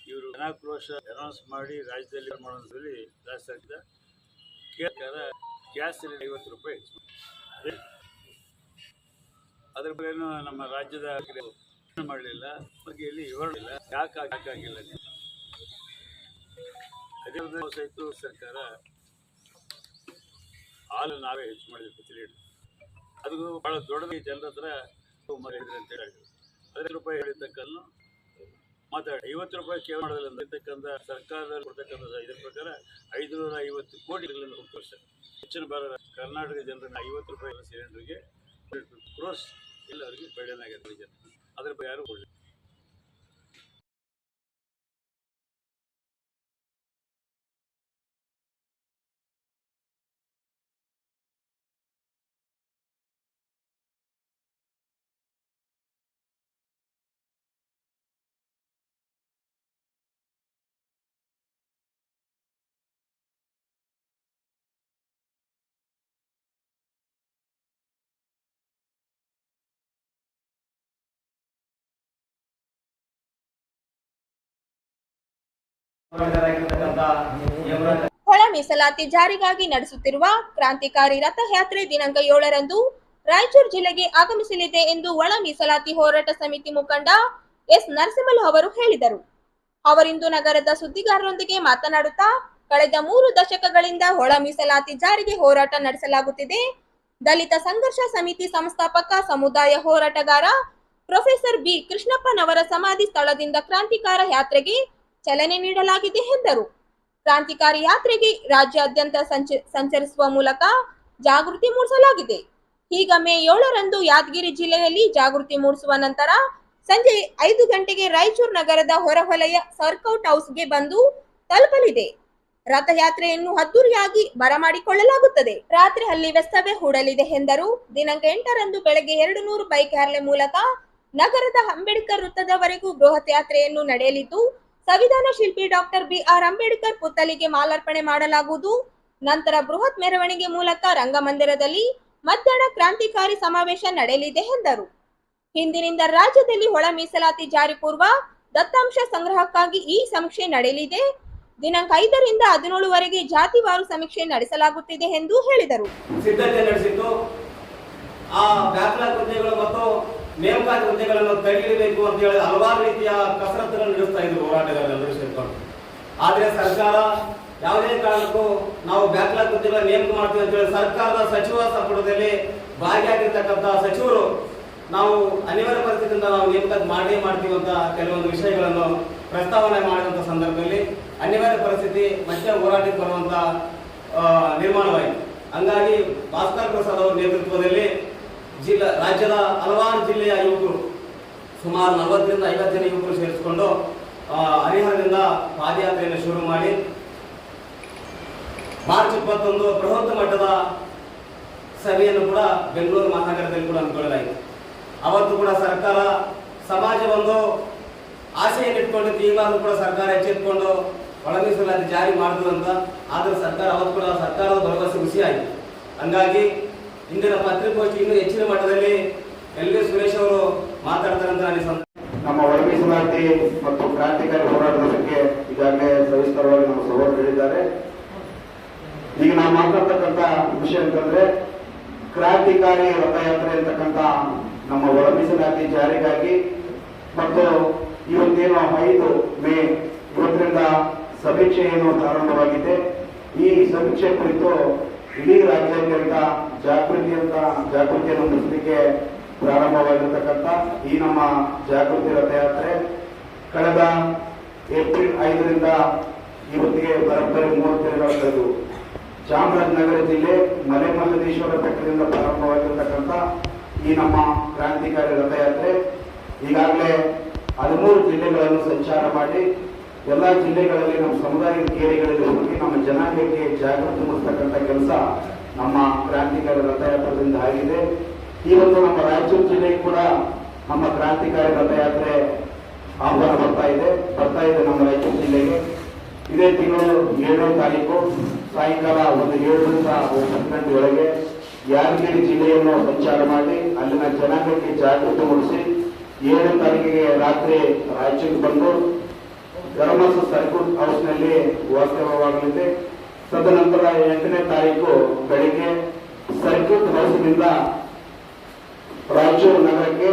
ಇವರು ಜನಾಕ್ರೋಶ ಅನೌನ್ಸ್ ಮಾಡಿ ರಾಜ್ಯದಲ್ಲಿ ಮಾಡೋದ್ರಲ್ಲಿ ರಾಜ್ಯ ಸರ್ಕಾರ ಗ್ಯಾಸ್ ಸಿಲಿಂಡರ್ ₹50 ಅದ್ರ ಬಗ್ಗೆನೂ ನಮ್ಮ ರಾಜ್ಯದ ಮಾಡಲಿಲ್ಲ, ಬಗ್ಗೆಯಲ್ಲಿ ವಿವರಣೆ ಯಾಕೆ ಹಾಕಾಗಿಲ್ಲ. ಅದೇ ಸಹಿತ ಸರ್ಕಾರ ಹಾಲು ನಾವೇ ಹೆಚ್ಚು ಮಾಡಿದ್ವಿ ಪ್ರತಿ ಲೀಟರ್. ಅದು ಭಾಳ ದೊಡ್ಡದಾಗಿ ಜನರ ಹತ್ರ ಮಾಡಿದ್ರಿ ಅಂತ ಹೇಳಿ ₹10 ಹೇಳಿರ್ತಕ್ಕಂಥ ಮಾತಾಡಿ ₹50 ಕೇವಲ ಮಾಡೋದಿಲ್ಲ ಅಂತಕ್ಕಂಥ ಸರ್ಕಾರದಲ್ಲಿ ಕೊಡ್ತಕ್ಕಂಥ ಇದ್ರ ಪ್ರಕಾರ 550 ಕೋಟಿಗಳಿಂದ ವರ್ಷ ಹೆಚ್ಚಿನ ಭಾಗ ಕರ್ನಾಟಕ ಜನರನ್ನ ₹50 ಸಿಲಿಂಡರ್ಗೆ 150 crores ಎಲ್ಲರಿಗೆ ಬೆಳೆಯಲಾಗಿದೆ ಜನ. ಅದ್ರ ಬಗ್ಗೆ ಯಾರು ಕೊಡಲಿಲ್ಲ. ಒಳ ಮೀಸಲಾತಿ ಜಾರಿಗಾಗಿ ನಡೆಸುತ್ತಿರುವ ಕ್ರಾಂತಿಕಾರಿ ರಥಯಾತ್ರೆ ದಿನಾಂಕ 7ರಂದು ರಾಯಚೂರು ಜಿಲ್ಲೆಗೆ ಆಗಮಿಸಲಿದೆ ಎಂದು ಒಳ ಮೀಸಲಾತಿ ಹೋರಾಟ ಸಮಿತಿ ಮುಖಂಡ ಎಸ್ ನರಸಿಂಹಲು ಅವರು ಹೇಳಿದರು. ಅವರಿಂದು ನಗರದ ಸುದ್ದಿಗಾರರೊಂದಿಗೆ ಮಾತನಾಡುತ್ತಾ, ಕಳೆದ 3 ದಶಕಗಳಿಂದ ಒಳ ಮೀಸಲಾತಿ ಜಾರಿಗೆ ಹೋರಾಟ ನಡೆಸಲಾಗುತ್ತಿದೆ. ದಲಿತ ಸಂಘರ್ಷ ಸಮಿತಿ ಸಂಸ್ಥಾಪಕ ಸಮುದಾಯ ಹೋರಾಟಗಾರ ಪ್ರೊಫೆಸರ್ ಬಿ ಕೃಷ್ಣಪ್ಪನವರ ಸಮಾಧಿ ಸ್ಥಳದಿಂದ ಕ್ರಾಂತಿಕಾರ ಯಾತ್ರೆಗೆ ಚಾಲನೆ ನೀಡಲಾಗಿದೆ ಎಂದರು. ಕ್ರಾಂತಿಕಾರಿ ಯಾತ್ರೆಗೆ ರಾಜ್ಯಾದ್ಯಂತ ಸಂಚರಿಸುವ ಮೂಲಕ ಜಾಗೃತಿ ಮೂಡಿಸಲಾಗಿದೆ. ಈಗ ಮೇ 7ರಂದು ಯಾದಗಿರಿ ಜಿಲ್ಲೆಯಲ್ಲಿ ಜಾಗೃತಿ ಮೂಡಿಸುವ ನಂತರ ಸಂಜೆ 5 ಗಂಟೆಗೆ ರಾಯಚೂರು ನಗರದ ಹೊರವಲಯ ಸರ್ಕೌಟ್ ಹೌಸ್ಗೆ ಬಂದು ತಲುಪಲಿದೆ. ರಥಯಾತ್ರೆಯನ್ನು ಅದ್ದೂರಿಯಾಗಿ ಬರಮಾಡಿಕೊಳ್ಳಲಾಗುತ್ತದೆ. ರಾತ್ರಿ ಅಲ್ಲಿ ವ್ಯವಸ್ಥೆ ಹೂಡಲಿದೆ ಎಂದರು. ದಿನಾಂಕ 8ರಂದು ಬೆಳಗ್ಗೆ 200 ಬೈಕ್ ರ್ಯಾಲಿ ಮೂಲಕ ನಗರದ ಅಂಬೇಡ್ಕರ್ ವೃತ್ತದವರೆಗೂ ಬೃಹತ್ ಯಾತ್ರೆಯನ್ನು ನಡೆಯಲಿದ್ದು, ಸಂವಿಧಾನ ಶಿಲ್ಪಿ ಡಾಕ್ಟರ್ BR ಅಂಬೇಡ್ಕರ್ ಪುತ್ಥಳಿಗೆ ಮಾಲಾರ್ಪಣೆ ಮಾಡಲಾಗುವುದು. ನಂತರ ಬೃಹತ್ ಮೆರವಣಿಗೆ ಮೂಲಕ ರಂಗಮಂದಿರದಲ್ಲಿ ಮಧ್ಯಾಹ್ನ ಕ್ರಾಂತಿಕಾರಿ ಸಮಾವೇಶ ನಡೆಯಲಿದೆ ಎಂದರು. ಇಂದಿನಿಂದ ರಾಜ್ಯದಲ್ಲಿ ಒಳ ಮೀಸಲಾತಿ ಜಾರಿ ಪೂರ್ವ ದತ್ತಾಂಶ ಸಂಗ್ರಹಕ್ಕಾಗಿ ಈ ಸಮೀಕ್ಷೆ ನಡೆಯಲಿದೆ. ದಿನಾಂಕ 5ರಿಂದ 17ವರೆಗೆ ಜಾತಿವಾರು ಸಮೀಕ್ಷೆ ನಡೆಸಲಾಗುತ್ತಿದೆ ಎಂದು ಹೇಳಿದರು. ಸಿದ್ಧತೆ ನಡೆಸಿದ್ದು ಆ ಬ್ಯಾಕ್ಲಾಗ್ ಹುದ್ದೆಗಳು ಮತ್ತು ನೇಮಕಾತಿ ಹುದ್ದೆಗಳನ್ನು ತಡೆಯಬೇಕು ಅಂತ ಹೇಳಿ ಹಲವಾರು ರೀತಿಯ ಕಸರತ್ತುಗಳನ್ನು ನಡೆಸ್ತಾ ಇದ್ರು ಹೋರಾಟಗಾರರೆಲ್ಲರೂ ಸೇರ್ಕೊಂಡು. ಆದರೆ ಸರ್ಕಾರ ಯಾವುದೇ ಕಾರಣಕ್ಕೂ ನಾವು ಬ್ಯಾಕ್ಲಾಗ್ ಹುದ್ದೆಗಳ ನೇಮಕ ಮಾಡ್ತೀವಿ ಅಂತ ಹೇಳಿ ಸರ್ಕಾರದ ಸಚಿವ ಸಂಪುಟದಲ್ಲಿ ಭಾಗಿಯಾಗಿರ್ತಕ್ಕಂಥ ಸಚಿವರು ನಾವು ಅನಿವಾರ್ಯ ಪರಿಸ್ಥಿತಿಯಿಂದ ನಾವು ನೇಮಕಾತಿ ಮಾಡ್ತೀವಿ ಅಂತ ಕೆಲವೊಂದು ವಿಷಯಗಳನ್ನು ಪ್ರಸ್ತಾವನೆ ಮಾಡಿದಂಥ ಸಂದರ್ಭದಲ್ಲಿ ಅನಿವಾರ್ಯ ಪರಿಸ್ಥಿತಿ ಮತ್ತೆ ಹೋರಾಟಕ್ಕೆ ಬರುವಂತ ನಿರ್ಮಾಣವಾಯಿತು. ಹಂಗಾಗಿ ಭಾಸ್ಕರ್ ಪ್ರಸಾದ್ ಅವರ ನೇತೃತ್ವದಲ್ಲಿ ರಾಜ್ಯದ ಹಲವಾರು ಜಿಲ್ಲೆಯ ಯುವಕರು ಸುಮಾರು 40ರಿಂದ 50 ಜನ ಯುವಕರು ಸೇರಿಸಿಕೊಂಡು ಹರಿಹರದಿಂದ ಪಾದಯಾತ್ರೆಯನ್ನು ಶುರು ಮಾಡಿ ಮಾರ್ಚ್ 21 ಬೃಹತ್ ಮಟ್ಟದ ಸಭೆಯನ್ನು ಕೂಡ ಬೆಂಗಳೂರು ಮಹಾನಗರದಲ್ಲಿ ಕೂಡ ಹಮ್ಮಿಕೊಳ್ಳಲಾಯಿತು. ಅವತ್ತು ಕೂಡ ಸರ್ಕಾರ ಸಮಾಜವೊಂದು ಆಸೆಯನ್ನಿಟ್ಕೊಂಡಿದ್ದು ಈಗಲಾದರೂ ಕೂಡ ಸರ್ಕಾರ ಎಚ್ಚೆತ್ತುಕೊಂಡು ಒಳ ಮೀಸಲಾತಿ ಜಾರಿ ಮಾಡುವುದಂತ. ಆದರೆ ಸರ್ಕಾರ ಅವತ್ತು ಕೂಡ ಸರ್ಕಾರದ ಭರವಸೆ ಹುಸಿಯಾಯಿತು. ಹಂಗಾಗಿ ಇಂದಿನ ಪತ್ರಿಕೋಷ್ಠಿ ಇನ್ನೂ ಹೆಚ್ಚಿನ ಮಟ್ಟದಲ್ಲಿ ಎಲ್ ವಿ ಸುರೇಶ್ ಅವರು ಮಾತಾಡ್ತಾರೆ ಅಂತ ನನಗೆ ನಮ್ಮ ಒಳ ಮೀಸಲಾತಿ ಮತ್ತು ಕ್ರಾಂತಿಕಾರಿ ಹೋರಾಟದ ಬಗ್ಗೆ ಈಗಾಗಲೇ ಸವಿಸ್ತರವಾಗಿ ನಮ್ಮ ಸಹೋದರರು ಹೇಳಿದ್ದಾರೆ. ಈಗ ನಾವು ಮಾತಾಡ್ತಕ್ಕಂಥ ವಿಷಯ ಅಂತಂದ್ರೆ ಕ್ರಾಂತಿಕಾರಿ ರಥಯಾತ್ರೆ ಅಂತಕ್ಕಂಥ ನಮ್ಮ ಒಳ ಮೀಸಲಾತಿ ಜಾರಿಗಾಗಿ ಮತ್ತು ಇವತ್ತೇನು 5 ಮೇ ಇವತ್ತರಿಂದ ಸಮೀಕ್ಷೆ ಏನು ಪ್ರಾರಂಭವಾಗಿದೆ. ಈ ಸಮೀಕ್ಷೆ ಕುರಿತು ಇಡೀ ರಾಜ್ಯಾದ್ಯಂತ ಜಾಗೃತಿಯನ್ನು ಮೂಡಿಸಲಿಕ್ಕೆ ಪ್ರಾರಂಭವಾಗಿರತಕ್ಕಂಥ ಈ ನಮ್ಮ ಜಾಗೃತಿ ರಥಯಾತ್ರೆ ಕಳೆದ ಏಪ್ರಿಲ್ 5ರಿಂದ ಇವತ್ತಿಗೆ ಬರೋಬ್ಬರಿ 30 ದಿನಗಳ ಕಳೆದು ಚಾಮರಾಜನಗರ ಜಿಲ್ಲೆ ಮಲೆಮಹದೇಶ್ವರ ಬೆಟ್ಟದಿಂದ ಪ್ರಾರಂಭವಾಗಿರತಕ್ಕಂಥ ಈ ನಮ್ಮ ಕ್ರಾಂತಿಕಾರಿ ರಥಯಾತ್ರೆ ಈಗಾಗಲೇ 13 ಜಿಲ್ಲೆಗಳನ್ನು ಸಂಚಾರ ಮಾಡಿ ಎಲ್ಲ ಜಿಲ್ಲೆಗಳಲ್ಲಿ ನಮ್ಮ ಸಮುದಾಯದ ಕೇರಿಗಳಲ್ಲಿ ಹೋಗಿ ನಮ್ಮ ಜನಾಂಗಕ್ಕೆ ಜಾಗೃತಿ ಮೂಡಿಸ್ತಕ್ಕಂಥ ಕೆಲಸ ನಮ್ಮ ಕ್ರಾಂತಿಕಾರಿ ರಥಯಾತ್ರೆಯಿಂದ ಆಗಿದೆ. ಈ ಒಂದು ನಮ್ಮ ರಾಯಚೂರು ಜಿಲ್ಲೆಗೆ ಕೂಡ ನಮ್ಮ ಕ್ರಾಂತಿಕಾರಿ ರಥಯಾತ್ರೆ ಆಹ್ವಾನ ಬರ್ತಾ ಇದೆ ನಮ್ಮ ರಾಯಚೂರು ಜಿಲ್ಲೆಗೆ. ಇದೇ ತಿಂಗಳು 7ನೇ ತಾರೀಕು ಸಾಯಂಕಾಲ 7ರಿಂದ 9 ಗಂಟೆಯೊಳಗೆ ಯಾದಗಿರಿ ಜಿಲ್ಲೆಯನ್ನು ಸಂಚಾರ ಮಾಡಿ ಅಲ್ಲಿನ ಜನಾಂಗಕ್ಕೆ ಜಾಗೃತಿ ಮೂಡಿಸಿ 7ನೇ ತಾರೀಕಿಗೆ ರಾತ್ರಿ ರಾಯಚೂರಿಗೆ ಬಂದು ಧರ್ಮಸ್ ಸರ್ಕ್ಯೂಟ್ ಹೌಸ್ನಲ್ಲಿ ವಾಸ್ತವ್ಯವಾಗಲಿದೆ. ತದನಂತರ 8ನೇ ತಾರೀಕು ಬೆಳಿಗ್ಗೆ ಸರ್ಕ್ಯೂಟ್ ಹೌಸ್ನಿಂದ ರಾಯಚೂರು ನಗರಕ್ಕೆ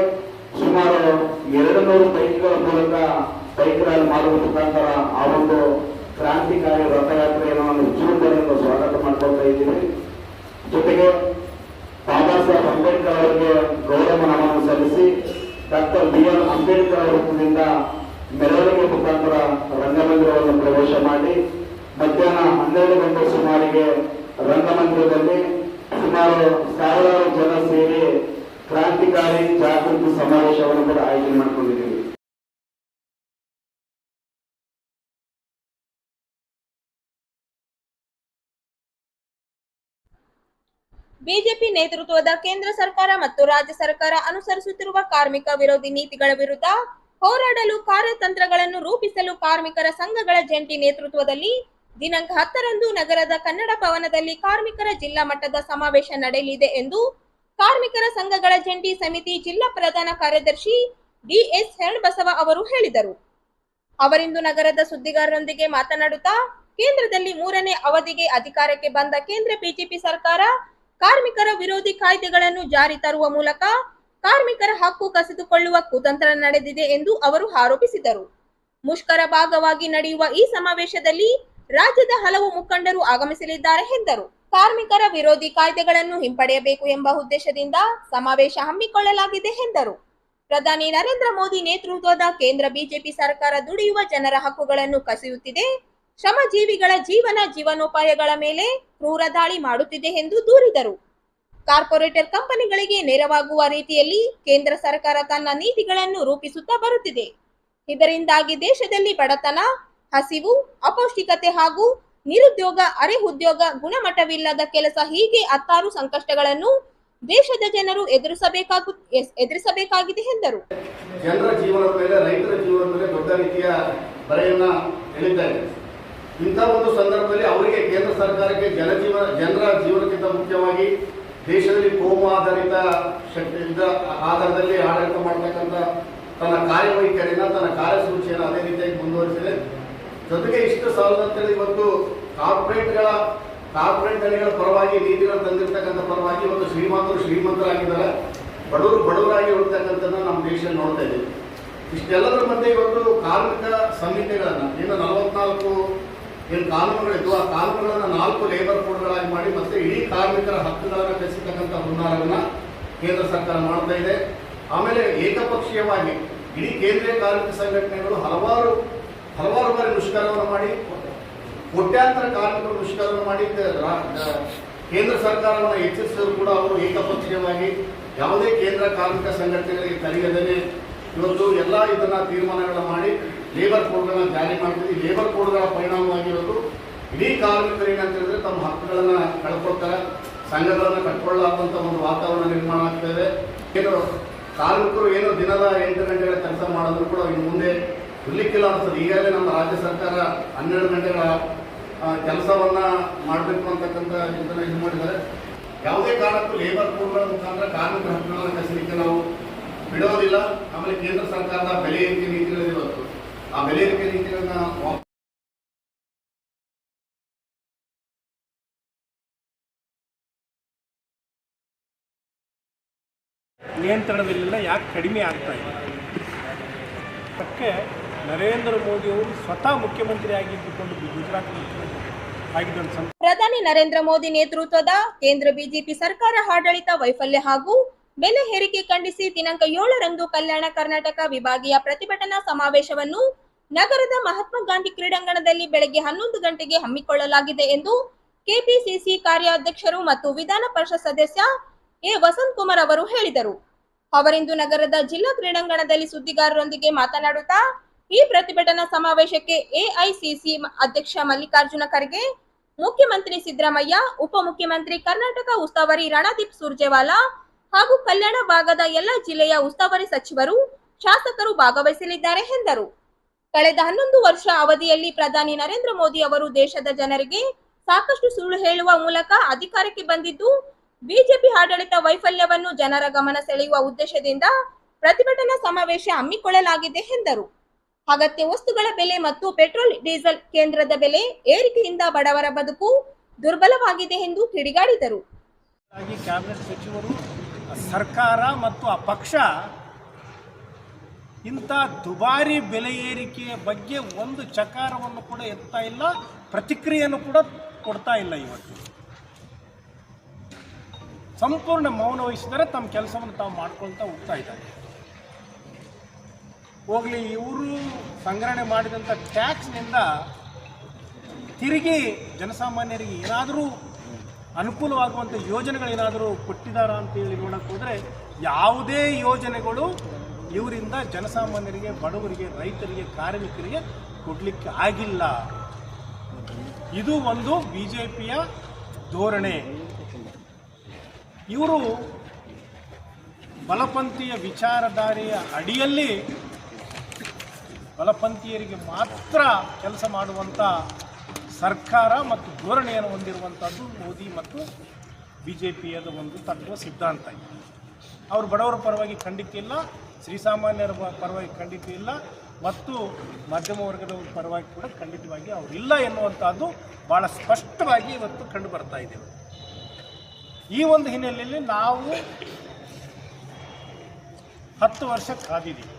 ಸುಮಾರು 200 ಬೈಕ್ಗಳ ಮೂಲಕ ಬೈಕ್ ರ್ಯಾಲಿ ಮಾಡುವ ಮುಖಾಂತರ ಆ ಒಂದು ಕ್ರಾಂತಿಕಾರಿ ರಥಯಾತ್ರೆಯನ್ನು ನಾವು ಜೂನ್‌ವರೆಗೂ ಸ್ವಾಗತ ಮಾಡ್ಕೊಳ್ತಾ ಇದ್ದೀವಿ. ಜೊತೆಗೆ ಬಾಬಾ ಸಾಹೇಬ್ ಅಂಬೇಡ್ಕರ್ ಅವರಿಗೆ ಗೌರವ ನಮನ ಸಲ್ಲಿಸಿ ಡಾಕ್ಟರ್ BR ಅಂಬೇಡ್ಕರ್ ಅವರ ವೃತ್ತದಿಂದ ಮೆರವಣಿಗೆ ಮುಖಾಂತರ ರಂಗಮಂದಿರವನ್ನು ಪ್ರವೇಶ ಮಾಡಿ ಮಧ್ಯಾಹ್ನ 12 ಗಂಟೆ ಸುಮಾರಿಗೆ ರಂಗಮಂದಿರದಲ್ಲಿ ಸುಮಾರು 1000 ಜನ ಸೇರಿ ಕ್ರಾಂತಿಕಾರಿ ಜಾಗೃತಿ ಸಮಾವೇಶವನ್ನು ಕೂಡ ಆಯೋಜನೆ ಮಾಡಿಕೊಂಡಿದ್ದೀವಿ. ಬಿಜೆಪಿ ನೇತೃತ್ವದ ಕೇಂದ್ರ ಸರ್ಕಾರ ಮತ್ತು ರಾಜ್ಯ ಸರ್ಕಾರ ಅನುಸರಿಸುತ್ತಿರುವ ಕಾರ್ಮಿಕ ವಿರೋಧಿ ನೀತಿಗಳ ವಿರುದ್ಧ ಹೋರಾಡಲು ಕಾರ್ಯತಂತ್ರಗಳನ್ನು ರೂಪಿಸಲು ಕಾರ್ಮಿಕರ ಸಂಘಗಳ ಜಂಟಿ ನೇತೃತ್ವದಲ್ಲಿ ದಿನಾಂಕ 10ರಂದು ನಗರದ ಕನ್ನಡ ಭವನದಲ್ಲಿ ಕಾರ್ಮಿಕರ ಜಿಲ್ಲಾ ಮಟ್ಟದ ಸಮಾವೇಶ ನಡೆಯಲಿದೆ ಎಂದು ಕಾರ್ಮಿಕರ ಸಂಘಗಳ ಜಂಟಿ ಸಮಿತಿ ಜಿಲ್ಲಾ ಪ್ರಧಾನ ಕಾರ್ಯದರ್ಶಿ DS ಶರಣಬಸವ ಅವರು ಹೇಳಿದರು. ಅವರಿಂದು ನಗರದ ಸುದ್ದಿಗಾರರೊಂದಿಗೆ ಮಾತನಾಡುತ್ತಾ ಕೇಂದ್ರದಲ್ಲಿ 3ನೇ ಅವಧಿಗೆ ಅಧಿಕಾರಕ್ಕೆ ಬಂದ ಕೇಂದ್ರ ಬಿಜೆಪಿ ಸರ್ಕಾರ ಕಾರ್ಮಿಕರ ವಿರೋಧಿ ಕಾಯ್ದೆಗಳನ್ನು ಜಾರಿ ತರುವ ಮೂಲಕ ಕಾರ್ಮಿಕರ ಹಕ್ಕು ಕಸಿದುಕೊಳ್ಳುವ ಕುತಂತ್ರ ನಡೆದಿದೆ ಎಂದು ಅವರು ಆರೋಪಿಸಿದರು. ಮುಷ್ಕರ ಭಾಗವಾಗಿ ನಡೆಯುವ ಈ ಸಮಾವೇಶದಲ್ಲಿ ರಾಜ್ಯದ ಹಲವು ಮುಖಂಡರು ಆಗಮಿಸಲಿದ್ದಾರೆ ಎಂದರು. ಕಾರ್ಮಿಕರ ವಿರೋಧಿ ಕಾಯ್ದೆಗಳನ್ನು ಹಿಂಪಡೆಯಬೇಕು ಎಂಬ ಉದ್ದೇಶದಿಂದ ಸಮಾವೇಶ ಹಮ್ಮಿಕೊಳ್ಳಲಾಗಿದೆ ಎಂದರು. ಪ್ರಧಾನಿ ನರೇಂದ್ರ ಮೋದಿ ನೇತೃತ್ವದ ಕೇಂದ್ರ ಬಿಜೆಪಿ ಸರ್ಕಾರ ದುಡಿಯುವ ಜನರ ಹಕ್ಕುಗಳನ್ನು ಕಸಿಯುತ್ತಿದೆ, ಶ್ರಮಜೀವಿಗಳ ಜೀವನೋಪಾಯಗಳ ಮೇಲೆ ಕ್ರೂರ ದಾಳಿ ಮಾಡುತ್ತಿದೆ ಎಂದು ದೂರಿದರು. ಕಾರ್ಪೊರೇಟರ್ ಕಂಪನಿಗಳಿಗೆ ನೆರವಾಗುವ ರೀತಿಯಲ್ಲಿ ಕೇಂದ್ರ ಸರ್ಕಾರ ತನ್ನ ನೀತಿಗಳನ್ನು ರೂಪಿಸುತ್ತಾ ಬರುತ್ತಿದೆ. ಇದರಿಂದಾಗಿ ದೇಶದಲ್ಲಿ ಬಡತನ, ಹಸಿವು, ಅಪೌಷ್ಟಿಕತೆ ಹಾಗೂ ನಿರುದ್ಯೋಗ, ಅರೆ ಉದ್ಯೋಗ, ಗುಣಮಟ್ಟವಿಲ್ಲದ ಕೆಲಸ ಹೀಗೆ 10 ಸಂಕಷ್ಟಗಳನ್ನು ದೇಶದ ಜನರು ಎದುರಿಸಬೇಕಾಗಿದೆ ಎಂದರು. ಜನರ ಜೀವನದ ಮೇಲೆ, ರೈತರ ಜೀವನದ ಮೇಲೆ ದೊಡ್ಡ ರೀತಿಯ ಬರೆಯನ್ನ ಎಳಿದ್ದಾರೆ. ಇಂಥ ಒಂದು ಸಂದರ್ಭದಲ್ಲಿ ಅವರಿಗೆ ಕೇಂದ್ರ ಸರ್ಕಾರಕ್ಕೆ ಜನರ ಜೀವನಕ್ಕಿಂತ ಮುಖ್ಯವಾಗಿ ದೇಶದಲ್ಲಿ ಕೋಮು ಆಧಾರಿತ ಶಕ್ತಿಯಿಂದ ಆಧಾರದಲ್ಲಿ ಆಡಳಿತ ಮಾಡತಕ್ಕಂಥ ತನ್ನ ಕಾರ್ಯವೈಖರಿನ, ತನ್ನ ಕಾರ್ಯಸೂಚಿಯನ್ನು ಅದೇ ರೀತಿಯಾಗಿ ಮುಂದುವರಿಸಿದೆ. ಜೊತೆಗೆ ಇಷ್ಟು ಸಾಲದಂತೇಳಿ ಇವತ್ತು ಕಾರ್ಪೊರೇಟ್ ಹಳ್ಳಿಗಳ ಪರವಾಗಿ ನೀತಿಗಳನ್ನು ತಂದಿರ್ತಕ್ಕಂಥ ಪರವಾಗಿ ಇವತ್ತು ಶ್ರೀಮಂತರು ಶ್ರೀಮಂತರಾಗಿದ್ದಾರೆ, ಬಡವರು ಬಡವರಾಗಿ ಉಳಿತಕ್ಕಂಥದ್ದನ್ನು ನಮ್ಮ ದೇಶದಲ್ಲಿ ನೋಡ್ತಾ ಇದ್ದೀವಿ. ಇಷ್ಟೆಲ್ಲದರ ಮಧ್ಯೆ ಇವತ್ತು ಕಾರ್ಮಿಕ ಸಂಹಿತೆಗಳನ್ನು ಏನು 44 ಏನು ಕಾನೂನುಗಳಿದ್ದು ಆ ಕಾನೂನುಗಳನ್ನು 4 ಲೇಬರ್ ಕೋಡ್ಗಳಾಗಿ ಮಾಡಿ ಮತ್ತೆ ಇಡೀ ಕಾರ್ಮಿಕರ ಹಕ್ಕುಗಳನ್ನು ಕಸಿತಕ್ಕಂಥ ಹುನ್ನಾರವನ್ನು ಕೇಂದ್ರ ಸರ್ಕಾರ ಮಾಡ್ತಾ ಇದೆ. ಆಮೇಲೆ ಏಕಪಕ್ಷೀಯವಾಗಿ ಇಡೀ ಕೇಂದ್ರೀಯ ಕಾರ್ಮಿಕ ಸಂಘಟನೆಗಳು ಹಲವಾರು ಬಾರಿ ಮುಷ್ಕರವನ್ನು ಮಾಡಿ ಕೋಟ್ಯಾಂತರ ಕಾರ್ಮಿಕರು ಮುಷ್ಕರವನ್ನು ಮಾಡಿ ಕೇಂದ್ರ ಸರ್ಕಾರವನ್ನು ಎಚ್ಚರಿಸಿದ್ರು ಕೂಡ ಅವರು ಏಕಪಕ್ಷೀಯವಾಗಿ ಯಾವುದೇ ಕೇಂದ್ರ ಕಾರ್ಮಿಕ ಸಂಘಟನೆಗಳಿಗೆ ಕರೆಯದೇ ಇವತ್ತು ಎಲ್ಲ ಇದನ್ನ ತೀರ್ಮಾನಗಳನ್ನು ಮಾಡಿ ಲೇಬರ್ ಕೋಡ್ಗಳನ್ನ ಜಾರಿ ಮಾಡ್ತೀವಿ. ಲೇಬರ್ ಕೋಡ್ಗಳ ಪರಿಣಾಮವಾಗಿ ಇವತ್ತು ಇಡೀ ಕಾರ್ಮಿಕರು ಏನಂತ ಹೇಳಿದ್ರೆ ತಮ್ಮ ಹಕ್ಕುಗಳನ್ನ ಕಳ್ಕೊಳ್ತಾರೆ, ಸಂಘಗಳನ್ನು ಕಟ್ಕೊಳ್ಳಾದಂಥ ಒಂದು ವಾತಾವರಣ ನಿರ್ಮಾಣ ಆಗ್ತದೆ. ಏನು ಕಾರ್ಮಿಕರು ಏನು ದಿನದ 8 ಗಂಟೆಗಳ ಕೆಲಸ ಮಾಡಿದ್ರು ಕೂಡ ಇನ್ನು ಮುಂದೆ ಇರ್ಲಿಕ್ಕಿಲ್ಲ ಅನ್ಸುತ್ತೆ. ಈಗಾಗಲೇ ನಮ್ಮ ರಾಜ್ಯ ಸರ್ಕಾರ 12 ಗಂಟೆಗಳ ಕೆಲಸವನ್ನ ಮಾಡಬೇಕು ಅಂತಕ್ಕಂಥ ಇದನ್ನ ಇದು ಮಾಡಿದ್ದಾರೆ. ಯಾವುದೇ ಕಾರಣಕ್ಕೂ ಲೇಬರ್ ಕೋಡ್ಗಳ ಮುಖಾಂತರ ಕಾರ್ಮಿಕರ ಹಕ್ಕುಗಳನ್ನು ಕಸಲಿಕ್ಕೆ ನಾವು ಬಿಡೋದಿಲ್ಲ. ಆಮೇಲೆ ಕೇಂದ್ರ ಸರ್ಕಾರದ ಬೆಲೆ ಏರಿಕೆ ನೀತಿಗಳಿವತ್ತು ಆ ಬೆಲೆ ಏರಿಕೆ ನೀತಿಗಳನ್ನ ನಿಯಂತ್ರಣದಲ್ಲಿಲ್ಲ, ಯಾಕೆ ಕಡಿಮೆ ಆಗ್ತಾ ಇದೆ? ಅದಕ್ಕೆ ನರೇಂದ್ರ ಮೋದಿ ಅವರು ಸ್ವತಃ ಮುಖ್ಯಮಂತ್ರಿ ಆಗಿದ್ದುಕೊಂಡು ಗುಜರಾತ್ ಮುಖ್ಯಮಂತ್ರಿ ಆಗಿದ್ದ ಪ್ರಧಾನಿ ನರೇಂದ್ರ ಮೋದಿ ನೇತೃತ್ವದ ಕೇಂದ್ರ ಬಿಜೆಪಿ ಸರ್ಕಾರ ಆಡಳಿತ ವೈಫಲ್ಯ ಹಾಗೂ ಬೆಲೆ ಏರಿಕೆ ಖಂಡಿಸಿ ದಿನಾಂಕ 7ರಂದು ಕಲ್ಯಾಣ ಕರ್ನಾಟಕ ವಿಭಾಗೀಯ ಪ್ರತಿಭಟನಾ ಸಮಾವೇಶವನ್ನು ನಗರದ ಮಹಾತ್ಮ ಗಾಂಧಿ ಕ್ರೀಡಾಂಗಣದಲ್ಲಿ ಬೆಳಗ್ಗೆ 11 ಗಂಟೆಗೆ ಹಮ್ಮಿಕೊಳ್ಳಲಾಗಿದೆ ಎಂದು ಕೆಪಿಸಿಸಿ ಕಾರ್ಯಾಧ್ಯಕ್ಷರು ಮತ್ತು ವಿಧಾನ ಪರಿಷತ್ ಸದಸ್ಯ ಎ ವಸಂತ್ ಕುಮಾರ್ ಅವರು ಹೇಳಿದರು. ಅವರಿಂದು ನಗರದ ಜಿಲ್ಲಾ ಕ್ರೀಡಾಂಗಣದಲ್ಲಿ ಸುದ್ದಿಗಾರರೊಂದಿಗೆ ಮಾತನಾಡುತ್ತಾ ಈ ಪ್ರತಿಭಟನಾ ಸಮಾವೇಶಕ್ಕೆ ಎಐಸಿಸಿ ಅಧ್ಯಕ್ಷ ಮಲ್ಲಿಕಾರ್ಜುನ ಖರ್ಗೆ, ಮುಖ್ಯಮಂತ್ರಿ ಸಿದ್ದರಾಮಯ್ಯ, ಉಪಮುಖ್ಯಮಂತ್ರಿ ಕರ್ನಾಟಕ ಉಸ್ತುವಾರಿ ರಣದೀಪ್ ಸುರ್ಜೇವಾಲಾ ಹಾಗೂ ಕಲ್ಯಾಣ ಭಾಗದ ಎಲ್ಲ ಜಿಲ್ಲೆಯ ಉಸ್ತುವಾರಿ ಸಚಿವರು, ಶಾಸಕರು ಭಾಗವಹಿಸಲಿದ್ದಾರೆ ಎಂದರು. ಕಳೆದ 11 ವರ್ಷ ಅವಧಿಯಲ್ಲಿ ಪ್ರಧಾನಿ ನರೇಂದ್ರ ಮೋದಿ ಅವರು ದೇಶದ ಜನರಿಗೆ ಸಾಕಷ್ಟು ಸುಳ್ಳು ಹೇಳುವ ಮೂಲಕ ಅಧಿಕಾರಕ್ಕೆ ಬಂದಿದ್ದು, ಬಿಜೆಪಿ ಆಡಳಿತ ವೈಫಲ್ಯವನ್ನು ಜನರ ಗಮನ ಸೆಳೆಯುವ ಉದ್ದೇಶದಿಂದ ಪ್ರತಿಭಟನಾ ಸಮಾವೇಶ ಹಮ್ಮಿಕೊಳ್ಳಲಾಗಿದೆ ಎಂದರು. ಅಗತ್ಯ ವಸ್ತುಗಳ ಬೆಲೆ ಮತ್ತು ಪೆಟ್ರೋಲ್ ಡೀಸೆಲ್ ಕೇಂದ್ರದ ಬೆಲೆ ಏರಿಕೆಯಿಂದ ಬಡವರ ಬದುಕು ದುರ್ಬಲವಾಗಿದೆ ಎಂದು ಕಿಡಿಗಾಡಿದರು. ಕ್ಯಾಬಿನೆಟ್ ಸಚಿವರು, ಸರ್ಕಾರ ಮತ್ತು ಆ ಪಕ್ಷ ಇಂಥ ದುಬಾರಿ ಬೆಲೆ ಏರಿಕೆಯ ಬಗ್ಗೆ ಒಂದು ಚಕಾರವನ್ನು ಕೂಡ ಎತ್ತಾ ಇಲ್ಲ, ಪ್ರತಿಕ್ರಿಯೆಯನ್ನು ಕೂಡ ಕೊಡ್ತಾ ಇಲ್ಲ. ಇವತ್ತು ಸಂಪೂರ್ಣ ಮೌನ ವಹಿಸಿದರೆ ತಮ್ಮ ಕೆಲಸವನ್ನು ತಾವು ಮಾಡ್ಕೊಳ್ತಾ ಹೋಗ್ತಾ ಇದ್ದಾರೆ. ಹೋಗಲಿ, ಇವರು ಸಂಗ್ರಹಣೆ ಮಾಡಿದಂಥ ಟ್ಯಾಕ್ಸ್ನಿಂದ ತಿರುಗಿ ಜನಸಾಮಾನ್ಯರಿಗೆ ಏನಾದರೂ ಅನುಕೂಲವಾಗುವಂಥ ಯೋಜನೆಗಳೇನಾದರೂ ಕೊಟ್ಟಿದ್ದಾರಾ ಅಂತೇಳಿ ನೋಡಕ್ಕೆ ಹೋದರೆ ಯಾವುದೇ ಯೋಜನೆಗಳು ಇವರಿಂದ ಜನಸಾಮಾನ್ಯರಿಗೆ, ಬಡವರಿಗೆ, ರೈತರಿಗೆ, ಕಾರ್ಮಿಕರಿಗೆ ಕೊಡಲಿಕ್ಕೆ ಆಗಿಲ್ಲ. ಇದು ಒಂದು ಬಿಜೆಪಿಯ ಧೋರಣೆ. ಇವರು ಬಲಪಂಥೀಯ ವಿಚಾರಧಾರೆಯ ಅಡಿಯಲ್ಲಿ ಬಲಪಂಥೀಯರಿಗೆ ಮಾತ್ರ ಕೆಲಸ ಮಾಡುವಂಥ ಸರ್ಕಾರ ಮತ್ತು ಧೋರಣೆಯನ್ನು ಹೊಂದಿರುವಂಥದ್ದು ಮೋದಿ ಮತ್ತು ಬಿ ಜೆ ಪಿಯದ ಒಂದು ತತ್ವ ಸಿದ್ಧಾಂತ. ಅವರು ಬಡವರ ಪರವಾಗಿ ಖಂಡಿತ ಇಲ್ಲ, ಶ್ರೀಸಾಮಾನ್ಯರ ಪರವಾಗಿ ಖಂಡಿತ ಇಲ್ಲ, ಮತ್ತು ಮಧ್ಯಮ ವರ್ಗದ ಪರವಾಗಿ ಕೂಡ ಖಂಡಿತವಾಗಿ ಅವರಿಲ್ಲ ಎನ್ನುವಂಥದ್ದು ಭಾಳ ಸ್ಪಷ್ಟವಾಗಿ ಇವತ್ತು ಕಂಡು ಬರ್ತಾ ಇದ್ದೇವೆ. ಈ ಒಂದು ಹಿನ್ನೆಲೆಯಲ್ಲಿ ನಾವು 10 ವರ್ಷ ಕಾದಿದ್ದೀವಿ.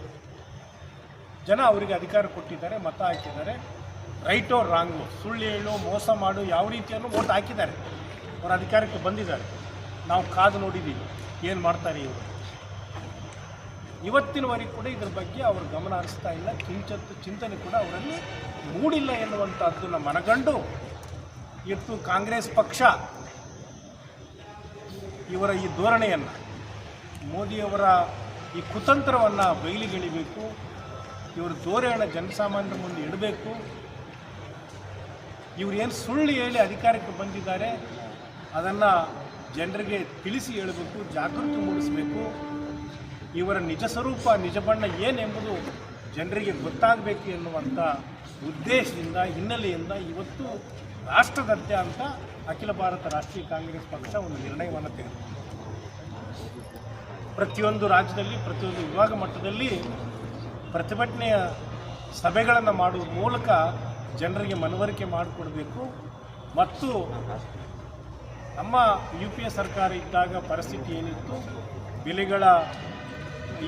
ಜನ ಅವರಿಗೆ ಅಧಿಕಾರ ಕೊಟ್ಟಿದ್ದಾರೆ, ಮತ ಹಾಕಿದ್ದಾರೆ. ರೈಟ್ ಆರ್ ರಾಂಗು, ಸುಳ್ಳು ಹೇಳು, ಮೋಸ ಮಾಡು, ಯಾವ ರೀತಿಯನ್ನು ವೋಟ್ ಹಾಕಿದ್ದಾರೆ, ಅವರು ಅಧಿಕಾರಕ್ಕೆ ಬಂದಿದ್ದಾರೆ. ನಾವು ಕಾದು ನೋಡಿದ್ದೀವಿ ಏನು ಮಾಡ್ತಾರೆ ಇವರು. ಇವತ್ತಿನವರೆಗೂ ಕೂಡ ಇದ್ರ ಬಗ್ಗೆ ಅವರು ಗಮನ ಹರಿಸ್ತಾ ಇಲ್ಲ, ಕಿಂಚಿತ್ತು ಚಿಂತನೆ ಕೂಡ ಅವರಲ್ಲಿ ಮೂಡಿಲ್ಲ ಎನ್ನುವಂಥದ್ದನ್ನು ಮನಗಂಡು ಇವತ್ತು ಕಾಂಗ್ರೆಸ್ ಪಕ್ಷ ಇವರ ಈ ಧೋರಣೆಯನ್ನು, ಮೋದಿಯವರ ಈ ಕುತಂತ್ರವನ್ನು ಬಯಲಿಗೆಳಿಬೇಕು, ಇವರ ಧೋರಣೆಯನ್ನು ಜನಸಾಮಾನ್ಯರ ಮುಂದೆ ಇಡಬೇಕು. ಇವರು ಏನು ಸುಳ್ಳು ಹೇಳಿ ಅಧಿಕಾರಕ್ಕೆ ಬಂದಿದ್ದಾರೆ ಅದನ್ನು ಜನರಿಗೆ ತಿಳಿಸಿ ಹೇಳಬೇಕು, ಜಾಗೃತಿ ಮೂಡಿಸಬೇಕು. ಇವರ ನಿಜ ಸ್ವರೂಪ, ನಿಜ ಬಣ್ಣ ಏನೆಂಬುದು ಜನರಿಗೆ ಗೊತ್ತಾಗಬೇಕು ಎನ್ನುವಂಥ ಉದ್ದೇಶದಿಂದ, ಹಿನ್ನೆಲೆಯಿಂದ ಇವತ್ತು ರಾಷ್ಟ್ರದಾದ್ಯಂತ ಅಖಿಲ ಭಾರತ ರಾಷ್ಟ್ರೀಯ ಕಾಂಗ್ರೆಸ್ ಪಕ್ಷ ಒಂದು ನಿರ್ಣಯವನ್ನು ತೆಗೆದುಕೊಂಡಿದೆ. ಪ್ರತಿಯೊಂದು ರಾಜ್ಯದಲ್ಲಿ, ಪ್ರತಿಯೊಂದು ವಿಭಾಗ ಮಟ್ಟದಲ್ಲಿ ಪ್ರತಿಭಟನೆಯ ಸಭೆಗಳನ್ನು ಮಾಡುವ ಮೂಲಕ ಜನರಿಗೆ ಮನವರಿಕೆ ಮಾಡಿಕೊಡ್ಬೇಕು. ಮತ್ತು ನಮ್ಮ UPA ಸರ್ಕಾರ ಇದ್ದಾಗ ಪರಿಸ್ಥಿತಿ ಏನಿತ್ತು, ಬೆಲೆಗಳ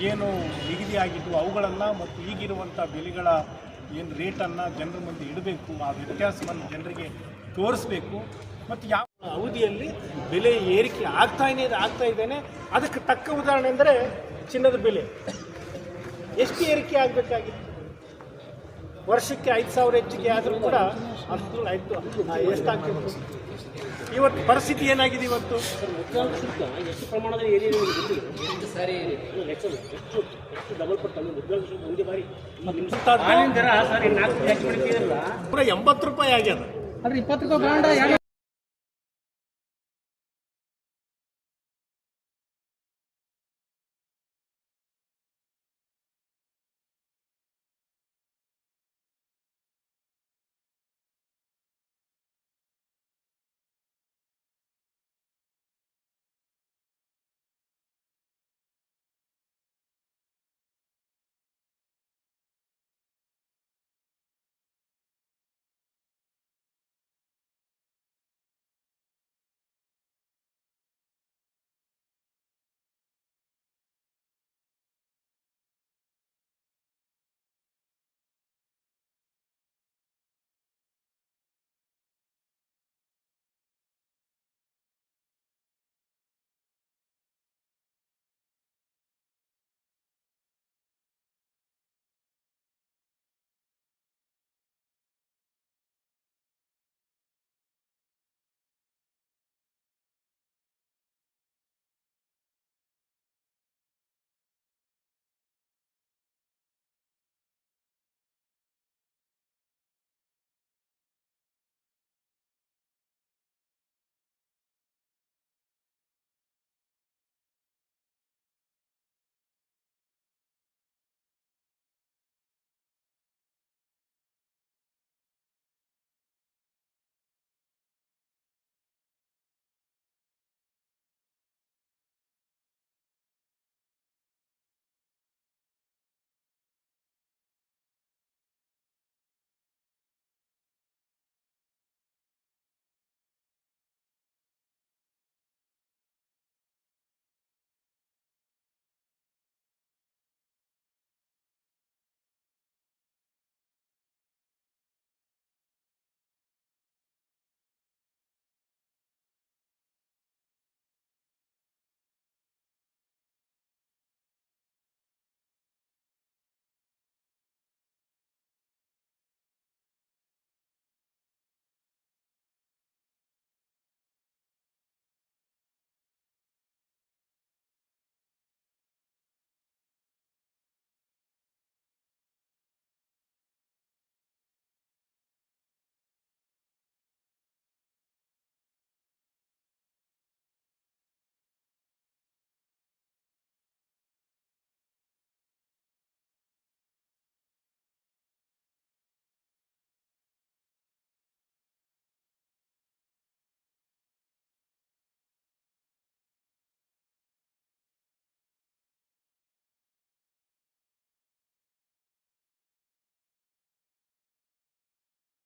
ಏನು ನಿಗದಿಯಾಗಿದ್ದು ಅವುಗಳನ್ನು ಮತ್ತು ಈಗಿರುವಂಥ ಬೆಲೆಗಳ ಏನು ರೇಟನ್ನು ಜನರ ಮುಂದೆ ಇಡಬೇಕು, ಆ ವ್ಯತ್ಯಾಸವನ್ನು ಜನರಿಗೆ ತೋರಿಸ್ಬೇಕು. ಮತ್ತು ಯಾವ ಅವಧಿಯಲ್ಲಿ ಬೆಲೆ ಏರಿಕೆ ಆಗ್ತಾ ಇದ್ದೇನೆ. ಅದಕ್ಕೆ ತಕ್ಕ ಉದಾಹರಣೆ ಅಂದರೆ ಚಿನ್ನದ ಬೆಲೆ ಎಷ್ಟು ಏರಿಕೆ ಆಗಬೇಕಾಗಿತ್ತು. ವರ್ಷಕ್ಕೆ 5,000 ಹೆಚ್ಚಿಗೆ ಆದರೂ ಕೂಡ ಅಷ್ಟು ಎಷ್ಟಾಗ್ತದೆ. ಇವತ್ತು ಪರಿಸ್ಥಿತಿ ಏನಾಗಿದೆ? ಇವತ್ತು ಎಷ್ಟು ಪ್ರಮಾಣದಲ್ಲಿ ಏರಿಯಾ $80 ಆಗ್ಯದ.